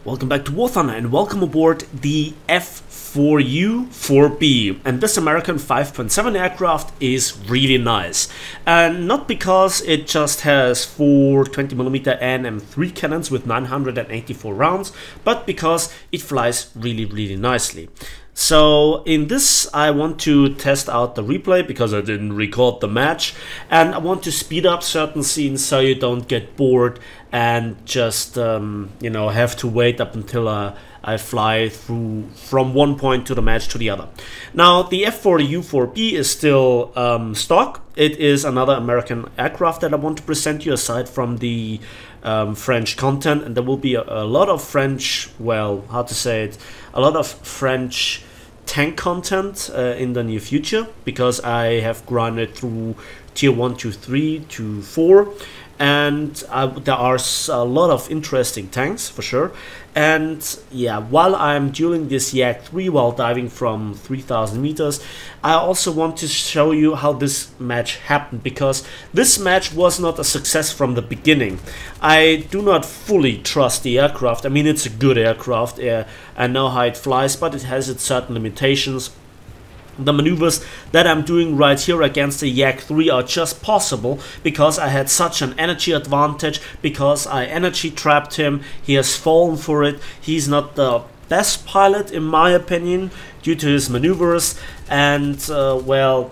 Welcome back to War Thunder and welcome aboard the F4U-4B. And this American 5.7 aircraft is really nice. And not because it just has 4 20mm and M3 cannons with 984 rounds, but because it flies really nicely. So in this I want to test out the replay because I didn't record the match, and I want to speed up certain scenes so you don't get bored and just you know, have to wait up until I fly through from one point to the match to the other. Now the F4U-4B is still stock. It is another American aircraft that I want to present you aside from the French content, and there will be a lot of French, well, how to say it, a lot of French tank content in the near future, because I have grinded through tier 1 to 3 to 4, and there are a lot of interesting tanks for sure. And yeah, while I'm dueling this Yak 3 while diving from 3000 meters, I also want to show you how this match happened, because this match was not a success from the beginning. I do not fully trust the aircraft. I mean, it's a good aircraft, I know how it flies, but it has its certain limitations. The maneuvers that I'm doing right here against the Yak 3 are just possible because I had such an energy advantage, because I energy trapped him. He has fallen for it. He's not the best pilot in my opinion due to his maneuvers, and well,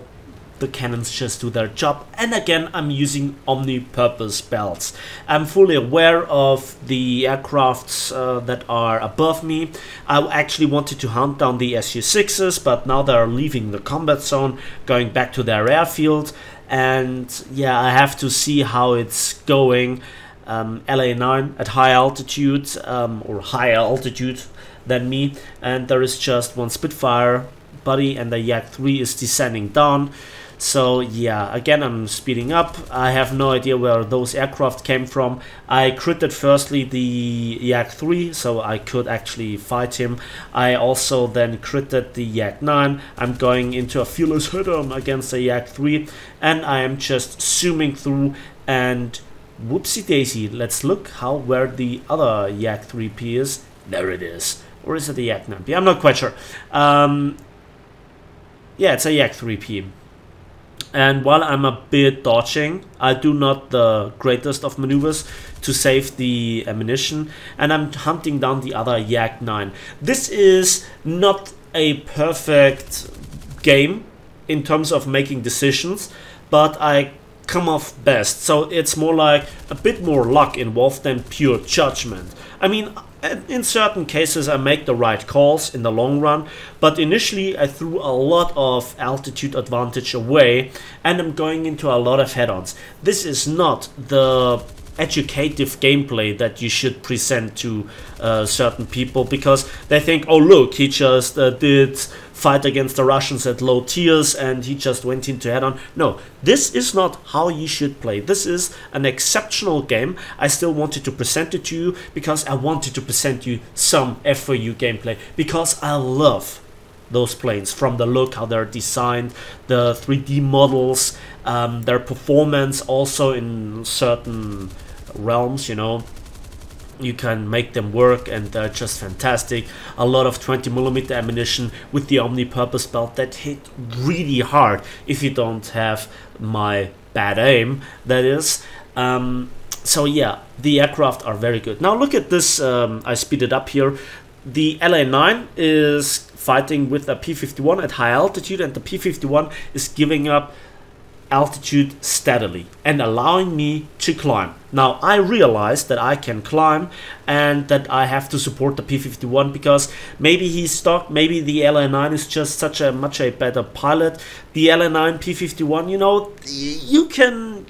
the cannons just do their job. And again, I'm using omni-purpose belts. I'm fully aware of the aircrafts that are above me. I actually wanted to hunt down the Su-6s, but now they're leaving the combat zone, going back to their airfield. And yeah, I have to see how it's going. LA9 at high altitude, or higher altitude than me, and there is just one Spitfire buddy, and the Yak 3 is descending down. So yeah, again, I'm speeding up. I have no idea where those aircraft came from. I critted firstly the Yak 3, so I could actually fight him. I also then critted the Yak 9. I'm going into a fearless hit-on against the Yak 3, and I am just zooming through, and whoopsie daisy, let's look where the other Yak 3P is. There it is. Or is it the Yak 9P? I'm not quite sure. Yeah, it's a Yak 3P. And while I'm a bit dodging, I do not the greatest of maneuvers to save the ammunition, and I'm hunting down the other Yak 9. This is not a perfect game in terms of making decisions, but I come off best. So it's more like a bit more luck involved than pure judgment. I mean, in certain cases I make the right calls in the long run, but initially I threw a lot of altitude advantage away, and I'm going into a lot of head-ons. This is not the educative gameplay that you should present to certain people, because they think, oh look, he just did fight against the Russians at low tiers and he just went into head-on. No, this is not how you should play. This is an exceptional game. I still wanted to present it to you because I wanted to present you some F4U gameplay, because I love those planes, from the look, how they're designed, the 3D models, their performance also in certain realms, you know. You can make them work and they're just fantastic. A lot of 20mm ammunition with the omni-purpose belt that hit really hard if you don't have my bad aim, that is. So yeah, the aircraft are very good. Now look at this, I speed it up here. The LA9 is fighting with a P-51 at high altitude, and the P-51 is giving up altitude steadily and allowing me to climb. Now I realized that I can climb and that I have to support the P-51, because maybe he's stock, maybe the LA9 is just such a much better pilot. The LA9 P-51, you know, you can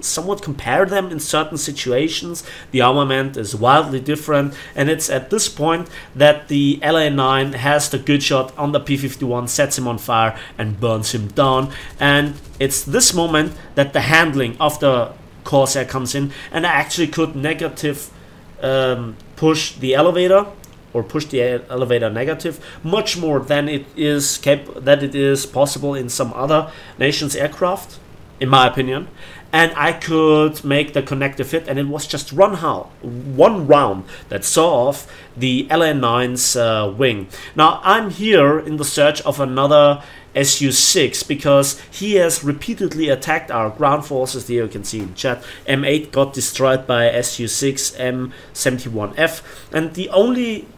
somewhat compare them in certain situations. The armament is wildly different, and it's at this point that the LA9 has the good shot on the P-51, sets him on fire and burns him down. And it's this moment that the handling of the Corsair comes in, and I actually could negative push the elevator, or push the elevator negative, much more than it is possible in some other nation's aircraft, in my opinion. and I could make the connective hit, and it was just one round that saw off the LA9's wing. Now I'm here in the search of another Su-6 because he has repeatedly attacked our ground forces. Here you can see in chat, M8 got destroyed by Su-6 M71F, and the only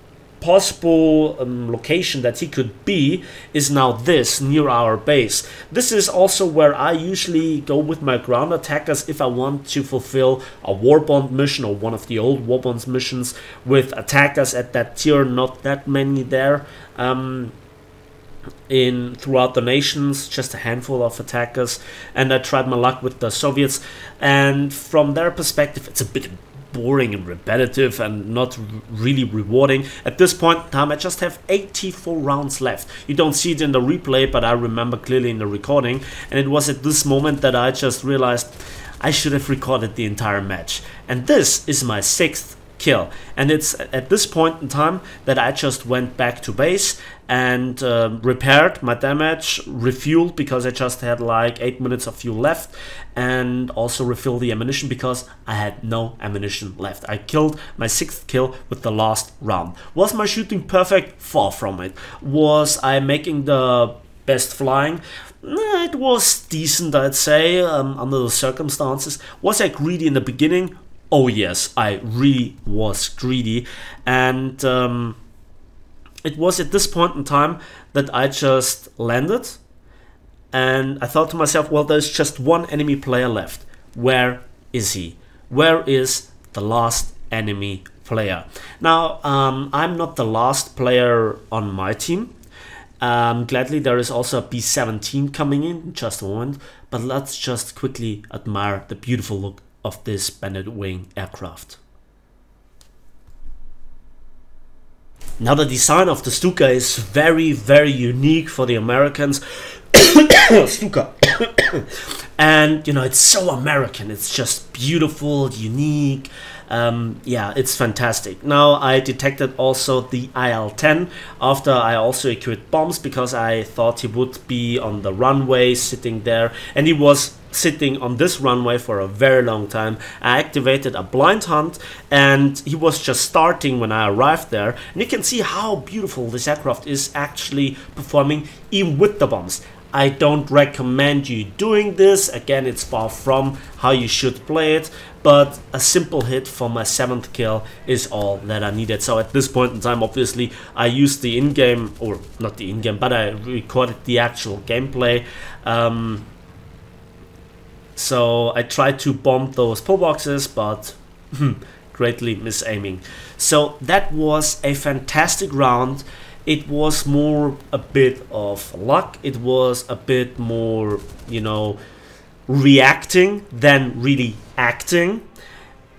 possible location that he could be is now this, near our base. This is also where I usually go with my ground attackers if I want to fulfill a warbond mission or one of the old warbonds missions with attackers at that tier. Not that many there throughout the nations, just a handful of attackers, and I tried my luck with the Soviets, and from their perspective it's a bit boring and repetitive and not really rewarding. At this point in time I just have 84 rounds left. You don't see it in the replay, but I remember clearly in the recording, and it was at this moment that I just realized I should have recorded the entire match. And this is my 6th kill, and it's at this point in time that I just went back to base and repaired my damage, refueled because I just had like 8 minutes of fuel left, and also refilled the ammunition because I had no ammunition left. I killed my 6th kill with the last round. Was my shooting perfect? Far from it. Was I making the best flying? It was decent, I'd say, under the circumstances. Was I greedy in the beginning? Oh yes, I really was greedy, and it was at this point in time that I just landed, and I thought to myself, well, there's just one enemy player left. Where is he? Where is the last enemy player? Now, I'm not the last player on my team. Gladly, there is also a B-17 coming in just a moment, but let's just quickly admire the beautiful look of this Bandit Wing aircraft. Now the design of the Stuka is very, very unique for the Americans. Stuka. And you know, it's so American, it's just beautiful, unique. Yeah, it's fantastic. Now I detected also the IL-10 after I also equipped bombs, because I thought he would be on the runway sitting there, and he was sitting on this runway for a very long time. I activated a blind hunt, and he was just starting when I arrived there, and you can see how beautiful this aircraft is actually performing even with the bombs. I don't recommend you doing this. Again, it's far from how you should play it, but a simple hit for my 7th kill is all that I needed. So at this point in time, obviously, I used the in-game, or not the in-game, but I recorded the actual gameplay. So I tried to bomb those pillboxes, but greatly misaiming. So that was a fantastic round. It was more a bit of luck. It was a bit more, you know, reacting than really acting.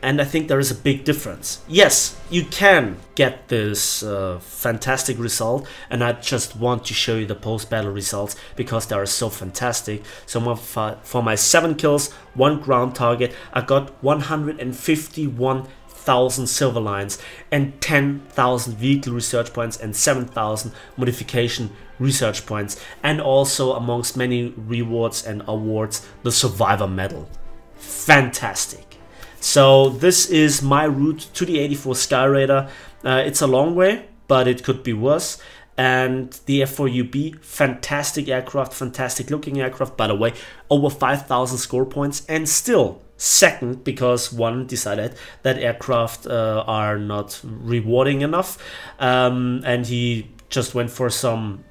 And I think there is a big difference. Yes, you can get this fantastic result, and I just want to show you the post-battle results because they are so fantastic. So for my 7 kills, 1 ground target, I got 151,000 silver lines and 10,000 vehicle research points and 7,000 modification research points, and also amongst many rewards and awards, the survivor medal. Fantastic. So this is my route to the 84 Sky Raider. It's a long way, but it could be worse. And the F4U-B, fantastic aircraft, fantastic looking aircraft, by the way, over 5,000 score points, and still second because one decided that aircraft are not rewarding enough, and he just went for some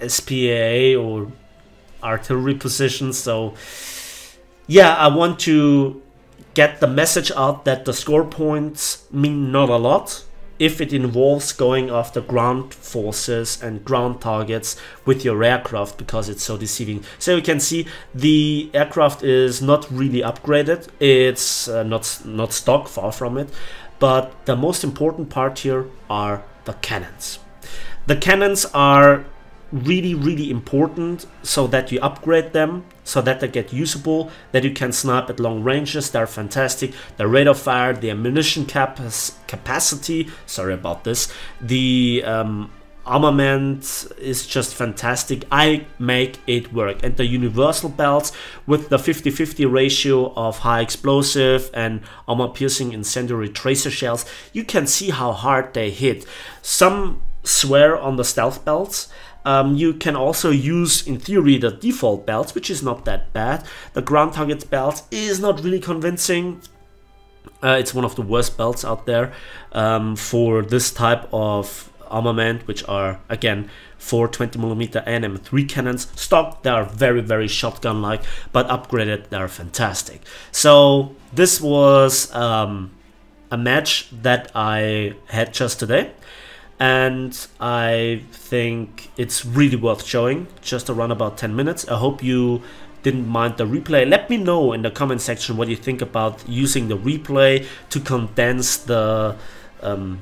SPA or artillery positions. So yeah, I want to get the message out that the score points mean not a lot if it involves going after ground forces and ground targets with your aircraft, because it's so deceiving. So you can see the aircraft is not really upgraded. It's not stock, far from it. But the most important part here are the cannons. The cannons are really, really important so that you upgrade them, so that they get usable, that you can snipe at long ranges. They're fantastic. The rate of fire, the ammunition capacity, sorry about this, the armament is just fantastic. I make it work. And the universal belts with the 50-50 ratio of high explosive and armor piercing incendiary tracer shells, you can see how hard they hit. Some swear on the stealth belts. You can also use, in theory, the default belts, which is not that bad. The ground target belt is not really convincing. It's one of the worst belts out there for this type of armament, which are, again, 4 20mm and M3 cannons. Stock, they are very, very shotgun-like, but upgraded, they are fantastic. So this was a match that I had just today, and I think it's really worth showing, just around about 10 minutes. I hope you didn't mind the replay. Let me know in the comment section what you think about using the replay to condense the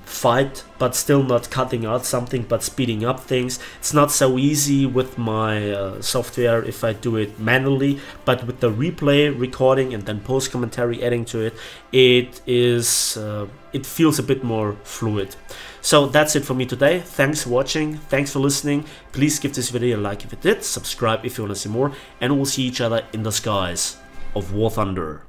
fight, but still not cutting out something but speeding up things. It's not so easy with my software if I do it manually, but with the replay recording and then post commentary adding to it, it feels a bit more fluid. So that's it for me today. Thanks for watching, thanks for listening. Please give this video a like if it did, subscribe if you want to see more, and we'll see each other in the skies of War Thunder.